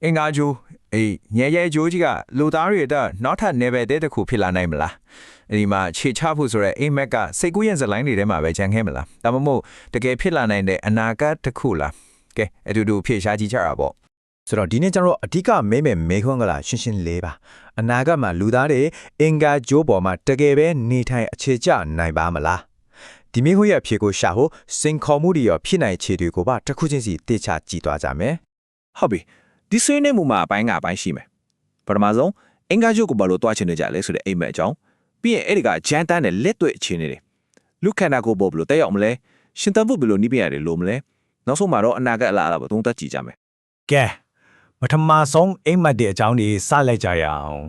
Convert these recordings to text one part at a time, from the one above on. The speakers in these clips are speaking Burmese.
အင်္ဂါဂျိုညဲရဲဂျိုးကြီးကလူသားတွေအတွက်နောက်ထပ် level တစ်ခုဖြစ်လာနိုင်မလားဒီမှာခြေချဖို့ဆိုရဲအိမ်မက်ကစိတ်ကူးရင်စလိုင်းတွေထဲမှာပဲကြံခဲ့မလားဒါမှမဟုတ်တကယ်ဖြစ်လာနိုင်တဲ့အနာဂတ်တစ်ခုလားကဲအတူတူဖြေရှားကြည့်ကြတာပေါ့ဆိုတော့ဒီနေ့ကျွန်တော်အဓိကမဲခွန်းကလာရှင်းရှင်းလေးပါအနာဂတ်မှာလူသားတွေအင်္ဂါဂျိုးပေါ်မှာတကယ်ပဲနေထိုင်အခြေကျနိုင်ပါမလားဒီမိခွန်းရဲ့အဖြေကိုရှာဖို့စင်ခေါ်မှုတွေရောဖြစ်နိုင်ခြေတွေကိုပါတစ်ခုချင်းစီတေချာကြည့်သွားကြမယ်ဟုတ်ပြီဒီဆွေးနွေးမှုမှာအပိုင်းကအပိုင်းရှိမယ်ပထမဆုံးအင်္ဂါဂျိုးကိုဘာလို့တွားချင်နေကြလဲဆိုတဲ့အိမ်မက်အကြောင်းပြီးရင်အဲ့ဒီကဂျန်တန်းနဲ့လက်တွေ့အခြေအနေတွေလူခန္ဓာကိုယ်ပေါ်ဘယ်လိုတက်ရောက်မလဲရှင်သန်ဖို့ဘယ်လိုနှီးပြရတယ်လို့မလဲနောက်ဆုံးမှာတော့အနာဂတ်အလားအလာကိုသုံးသပ်ကြည့်ကြမယ်ကဲပထမဆုံးအိမ်မက်တဲ့အကြောင်းတွေစလိုက်ကြရအောင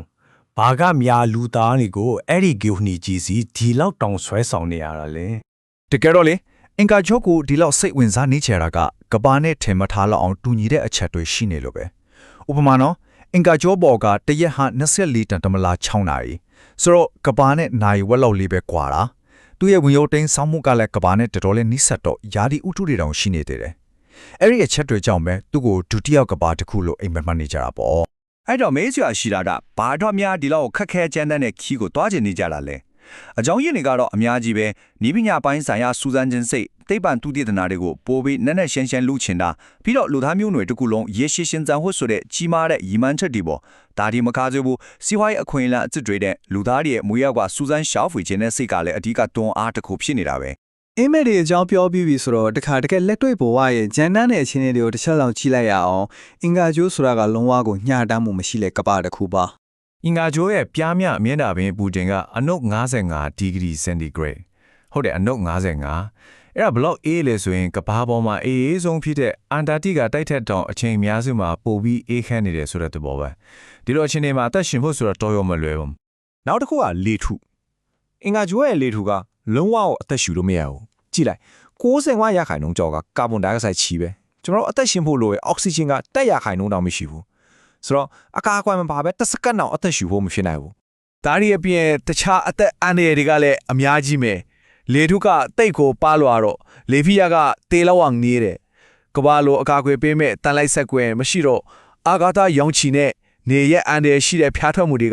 ်ဘာကများလူသားတွေကိုအဲ့ဒီဂိုနီကြီးစီဒီလောက်တောင်ဆွဲဆောင်နေရတာလဲတကယ်တော့လေအင်္ဂါဂျိုကိုဒီလောက်စိတ်ဝင်စားနေချင်တာကကဘာနဲ့ထင်မထားလောက်အောင်တူညီတဲ့အချက်တွေရှိနေလို့ပဲဥပမာနော်အင်္ဂါဂျိုဘော်ကတရက်ဟာ24တန်တမလာ6နာရီဆိုတော့ကဘာနဲ့နိုင်ဝက်လောက်လေးပဲကွာတာသူ့ရဲ့ဝင်ရုပ်တင်းဆောင်းမှုကလည်းကဘာနဲ့တော်တော်လေးနှိစက်တော့ယာဒီဥတုတွေတောင်ရှိနေသေးတယ်အဲ့ဒီအချက်တွေကြောင့်ပဲသူ့ကိုဒုတိယကဘာတစ်ခုလို့အိမ်မက်မှတ်နေကြတာပေါ့အဲ့တော့မေးစရာရှိတာကဘာတော့များဒီလောက်ခက်ခဲကြမ်းတမ်းတဲ့ခီးကိုတွားကျင်နေကြတာလဲအကြောင်းရင်းတွေကတော့အများကြီးပဲနီးပညာပိုင်းဆိုင်ရာစူးစမ်းခြင်းစိတ်သိပ္ပံသူတည်တနာတွေကိုပိုပြီးနက်နက်ရှင်းရှင်းလူချင်တာပြီးတော့လူသားမျိုးနွယ်တစ်ခုလုံးရေရှည်ရှင်သန်ဖို့ဆိုတဲ့ကြီးမားတဲ့ရည်မှန်းချက်တွေပေါ့ဒါဒီမကားကြဘူးစီးပွားရေးအခွင့်အလမ်းအစ်တွေတဲ့လူသားတွေရဲ့မွေးရောက်ကစူးစမ်းရှာဖွေခြင်းနဲ့စိတ်ကလည်းအဓိကတွန်းအားတစ်ခုဖြစ်နေတာပဲအင်မက်တွေအကြောင်းပြောပြီးပြီဆိုတော့တခါတကယ်လက်တွေ့ဘဝရဲ့ဂျန်တန်းတဲ့အခြေအနေတွေကိုတစ်ချက်လောက်ကြည့်လိုက်ရအောင်အင်္ဂါဂျိုးဆိုတာကလုံးဝကိုညှာတမ်းမှုမရှိတဲ့ကပ္ပတစ်ခုပါအင်္ဂါဂျိုးရဲ့ပြားမြအမြင့်တာပင်ပူတင်ကအနုတ်55ဒီဂရီစင်တီဂရိတ်ဟုတ်တယ်အနုတ်55အဲ့ဒါဘလောက်အေးလဲဆိုရင်ကဘာပေါ်မှာအေးဆုံးဖြစ်တဲ့အန်တာတိကတိုက်ထက်တောင်အချိန်အများစုမှာပိုပြီးအေးခမ်းနေတယ်ဆိုတဲ့သဘောပဲဒီလိုအချိန်တွေမှာအသက်ရှင်ဖို့ဆိုတော့တော်ရောမလွယ်ဘူးနောက်တစ်ခုကလေထုအင်္ဂါဂျိုးရဲ့လေထုကလုံးဝအသက်ရှူလို့မရဘူးကြည့်လိုက်95%ကျော်ကကာဗွန်ဒိုင်အောက်ဆိုက်ချီပဲကျွန်တော်အသက်ရှင်ဖို့လိုရဲ့အောက်ဆီဂျင်က100%တောင်မရှိဘူးဆိုတော့အကာအကွယ်မပါပဲတစ်စက္ကန့်တောင်အသက်ရှူဖို့မဖြစ်နိုင်ဘူးဒါရီအပြင်တခြားအသက်အန္တရာယ်တွေကလည်းအများကြီးပဲလေထုကတိတ်ကိုပါလွာတော့လေဖိယကတေလောက်အောင်နေတယ်ကဘာလိုအကာအကွယ်ပေးမဲ့တန်လိုက်ဆက်ကွယ်မရှိတော့အာဂါသရောင်ချီနဲ့နေရက်အန္တရာယ်ရှိတဲ့ဖျားထွက်မှုတွေ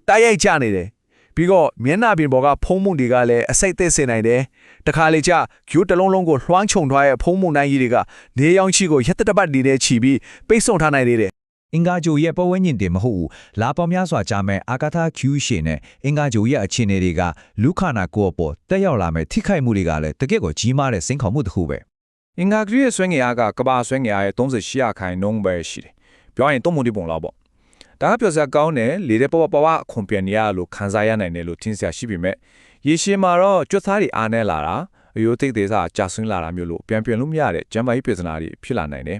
ကတိုက်ရိုက်ကျနေတယ်ပြီးတော့မျက်နှာပြင်ပေါ်ကဖုံးမှုတွေကလည်းအစိတ်သက်စင်နိုင်တယ်တခါလေကျကျိုးတလုံးလုံးကိုလွှမ်းခြုံထားတဲ့ဖုံးမှုနိုင်ကြီးတွေကနေရောင်ချီကိုရက်တပတ်နေနဲ့ချီပြီးပိတ်ဆို့ထားနိုင်သေးတယ်အင်္ဂါဂျိုရဲ့ပတ်ဝန်းကျင်တင်မဟုတ်ဘူးလာပေါင်းများစွာကြာမဲ့အာကာသကျူးရှင်နဲ့အင်္ဂါဂျိုရဲ့အခြေအနေတွေကလူခနာကိုအပေါ်တက်ရောက်လာမဲ့ထိခိုက်မှုတွေကလည်းတကယ့်ကိုကြီးမားတဲ့စိန်ခေါ်မှုတစ်ခုပဲအင်္ဂါဂျိုရဲ့ဆွဲငင်အားကကဘာဆွဲငင်အားရဲ့38%ပဲရှိတယ်ပြောရင်တုံးမုန်ဒီပုံလောက်ပေါ့ဒါကပြောစရာကောင်းတယ်လေတဲ့ပပအခွန်ပြန်နေရလို့ခန်းစားရနိုင်တယ်လို့ထင်စရာရှိပေမဲ့ရေရှည်မှာတော့ကြွတ်သားတွေအားနေလာတာအယိုးသိသေးစားကြာဆွင်းလာတာမျိုးလို့ပြန်လို့မရတဲ့ဂျမ်မာကြီးပြည်စနာတွေဖြစ်လာနိုင်တယ်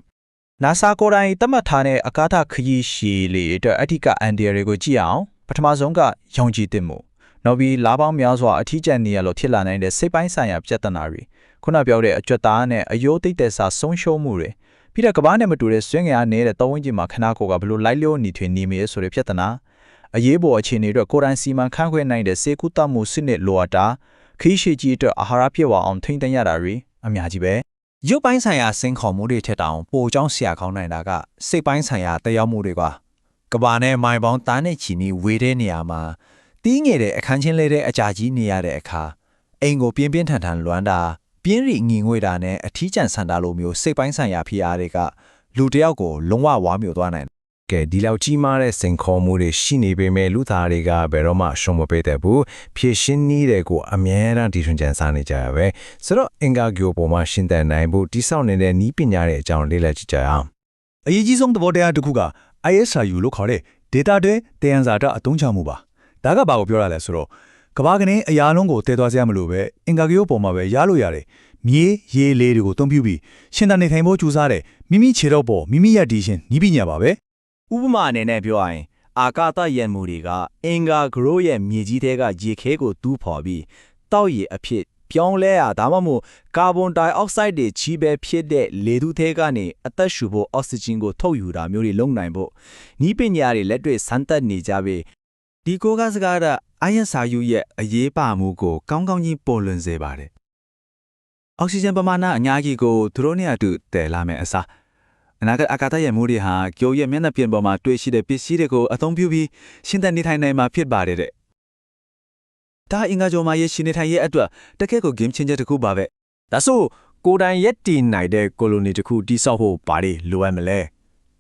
NASA ကိုယ်တိုင်သတ်မှတ်ထားတဲ့အကာသခရီးရှည်လေးအတွက်အထက်ကအန်ဒီယာတွေကိုကြည့်အောင်ပထမဆုံးကယုံကြည်သင့်မှုနောက်ပြီးလာပေါင်းများစွာအထီးကျန်နေရလို့ဖြစ်လာနိုင်တဲ့စိတ်ပိုင်းဆိုင်ရာပြဿနာတွေခုနပြောတဲ့အကြွတ်သားနဲ့အယိုးသိတဲ့စာဆုံးရှုံးမှုတွေပြီးတော့ကဘာနဲ့မတူတဲ့ဆွေးငင်အားနေတဲ့တောဝင်းကြီးမှာခနာကိုကဘလို့လိုက်လျောနေထွေနေမေဆိုတဲ့ပြဿနာအရေးပေါ်အခြေအနေအတွက်ကိုယ်တိုင်စီမံခန့်ခွဲနိုင်တဲ့စေကူတမှုစနစ်လိုအပ်တာခရီးရှည်ကြီးအတွက်အာဟာရပြည့်ဝအောင်ထိန်းသိမ်းရတာတွေအများကြီးပဲရုပ်ပိုင်းဆိုင်ရာစင်ခေါ်မှုတွေထက်တောင်ပိုကြောင်းဆရာကောင်းနိုင်တာကစိတ်ပိုင်းဆိုင်ရာတယောက်မှုတွေကကဘာနဲ့မိုင်ပေါင်းတားနဲ့ချီနီဝေတဲ့နေရာမှာတီးငယ်တဲ့အခန်းချင်းလေးတဲ့အကြာကြီးနေရတဲ့အခါအိမ်ကိုပြင်းပြင်းထန်ထန်လွမ်းတာပြင်းရီငင်ငွေတာနဲ့အထီးကျန်ဆန်တာလိုမျိုးစိတ်ပိုင်းဆိုင်ရာဖိအားတွေကလူတယောက်ကိုလုံးဝဝါမျိုးသွားနိုင်ကဲဒီလောက်ကြီးမားတဲ့စိန်ခေါ်မှုတွေရှိနေပေမဲ့လူသားတွေကဘယ်တော့မှရှုံးမပေးတဲ့ဘူးဖြည့်ရှင်းနည်းတွေကိုအမြဲတမ်းတည်ထွင်ကြံစားနေကြရပဲဆိုတော့အင်္ဂါဂိုပေါ်မှာရှင်းတဲ့နိုင်ဖို့တိဆောက်နေတဲ့နည်းပညာရဲ့အကြောင်းလေ့လာကြည့်ကြအောင်အရေးကြီးဆုံးသဘောတရားတစ်ခုက ISRU လို့ခေါ်တဲ့ data တွေတယံဇာတာအသုံးချမှုပါဒါကဘာကိုပြောရလဲဆိုတော့ကဘာကနေအရာလုံးကိုတည်သွားစရာမလိုပဲအင်္ဂါဂိုပေါ်မှာပဲရလို့ရတယ်မြေရေလေတွေကိုအသုံးပြုပြီးရှင်သန်နေထိုင်ဖို့ကြိုးစားတဲ့မိမိခြေတော့ပေါ်မိမိရည်တည်ခြင်းနည်းပညာပါပဲဥပမာအနေနဲ့ပြောရရင်အာကာသရန်မှုတွေကအင်္ဂါဂရိုးရဲ့မြေကြီးထဲကရေခဲကိုတူးဖော်ပြီးတောက်ရည်အဖြစ်ပြောင်းလဲရဒါမှမဟုတ်ကာဗွန်ဒိုင်အောက်ဆိုက်တွေချီးပဲဖြစ်တဲ့လေထုထဲကနေအသက်ရှူဖို့အောက်ဆီဂျင်ကိုထုတ်ယူတာမျိုးတွေလုပ်နိုင်ဖို့ဤပညာတွေလက်တွေ့စမ်းသပ်နေကြပြီဒီကိုကစကားက ISRU ရဲ့အရေးပါမှုကိုကောင်းကောင်းကြီးပေါ်လွင်စေပါတယ်အောက်ဆီဂျင်ပမာဏအများကြီးကိုသူတို့နဲ့အတူတည်လာမယ်အစား နာဂတ်အာကာသရဲ့မှုတွေဟာဂိုရဲ့မျက်နှာပြင်ပေါ်မှာတွေ့ရှိတဲ့ပစ္စည်းတွေကိုအသုံးပြုပြီးရှင်သန်နေထိုင်နိုင်မှာဖြစ်ပါတယ်တဲ့။ဒါအင်္ဂါကျော်မှာရရှိနေထိုင်ရဲ့အတွက်တကယ့်ကို game changer တစ်ခုပါပဲ ဒါဆိုကိုယ်တိုင်ရက်တည်နိုင်တဲ့ကိုလိုနီတစ်ခုတိဆောက်ဖို့ဘာတွေလိုအပ်မလဲ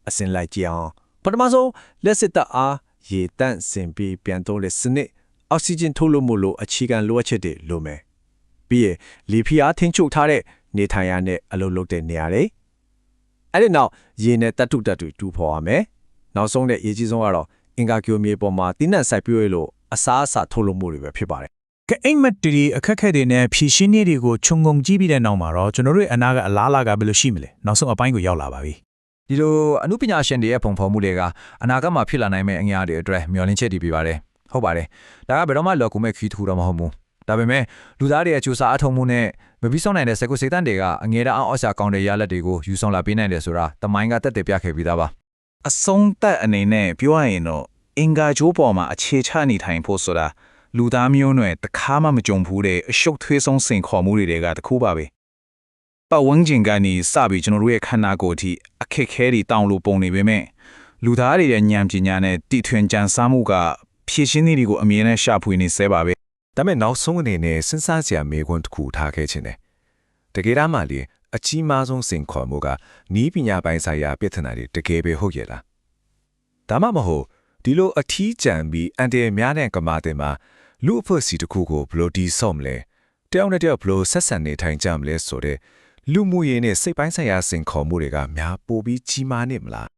အစင်လိုက်ကြည့်အောင်ပထမဆုံးလက်စစ်တပ်အားရေတန့်စင်ပြီးပြန်သုံးတဲ့စနစ်အောက်ဆီဂျင်ထုတ်လို့မို့လို့အခြေခံလိုအပ်ချက်တွေလိုမယ်ပြီးရင်လေဖိအားထိန်းချုပ်ထားတဲ့နေထိုင်ရတဲ့အလုပ်လုပ်တဲ့နေရာတွေအဲ့ဒီနောက်ရေနဲ့တတ်တုတက်တွေတူဖော်ရမယ်နောက်ဆုံးတဲ့အရေးကြီးဆုံးကတော့အင်္ဂါဂြိုမြေပေါ်မှာတင်းနှံစိုက်ပျိုးရလို့အစားအစာထုတ်လို့မှုတွေပဲဖြစ်ပါတယ် ကဲအိမ်မက်တီအခက်အခဲတွေနဲ့ဖြည့်ရှင်းနေတွေကိုခြုံငုံကြည့်ပြီးတဲ့နောက်မှာတော့ကျွန်တော်တို့အနာကအလားအလာကဘယ်လိုရှိမလဲနောက်ဆုံးအပိုင်းကိုရောက်လာပါပြီ ဒီလိုအမှုပညာရှင်တွေရဲ့ပုံဖော်မှုတွေကအနာဂတ်မှာဖြစ်လာနိုင်မယ့်အငြားတွေအတွက်မျှော်လင့်ချက်တွေပြပါတယ်ဟုတ်ပါတယ်ဒါကဘယ်တော့မှလော်ကူမဲ့ခီးထူတော့မဟုတ်ဘူးဒါပေမဲ့လူသားတွေရဲ့ကြိုးစားအထောက်မှုနဲ့မပြီးဆုံးနိုင်တဲ့စကုစိတ်တန်တွေကအငြဲတအောင်အောက်ရှာကောင်းတဲ့ရလက်တွေကိုယူဆောင်လာပေးနိုင်တယ်ဆိုတာတမိုင်းကတက်တယ်ပြခဲ့ပြီးသားပါ အဆုံးသက်အနေနဲ့ပြောရရင်တော့အင်္ဂါဂျိုးပေါ်မှာအခြေချနေထိုင်ဖို့ဆိုတာလူသားမျိုးနွယ်တခါမှမကြုံဘူးတဲ့အရှုပ်ထွေးဆုံးစိန်ခေါ်မှုတွေကတခုပါပဲပတ်ဝန်းကျင်ကနေစပြီးကျွန်တော်တို့ရဲ့ခန္ဓာကိုယ်အထိအခက်ခဲတွေတောင်းလို့ပုံနေပေမဲ့လူသားတွေရဲ့ဉာဏ်ပညာနဲ့တည်ထွင်ကြံစားမှုကဖြည့်ရှင်းနည်းတွေကိုအမြဲတမ်းရှာဖွေနေဆဲပါပဲ ဒါပေမဲ့နောက်ဆုံးအနေနဲ့စဉ်းစားစရာမေးခွန်းတစ်ခုထားခဲ့ခြင်းတယ်တကယ်တမ်းမှလေအကြီးမားဆုံးစိန်ခေါ်မှုကနီးပညာပိုင်းဆိုင်ရာပြဿနာတွေတကယ်ပဲဟုတ်ရဲ့လားဒါမှမဟုတ်ဒီလိုအထီးကျန်ပြီးအန်တယ်များတဲ့ကမာတင်မှာလူအဖွဲ့အစည်းတစ်ခုကိုဘယ်လိုတီးဆော့မလဲတယောက်နဲ့တယောက်ဘယ်လိုဆက်ဆံနေထိုင်ကြမလဲဆိုတဲ့လူမှုရေးနဲ့စိတ်ပိုင်းဆိုင်ရာစိန်ခေါ်မှုတွေကများပိုပြီးကြီးမားနေမလား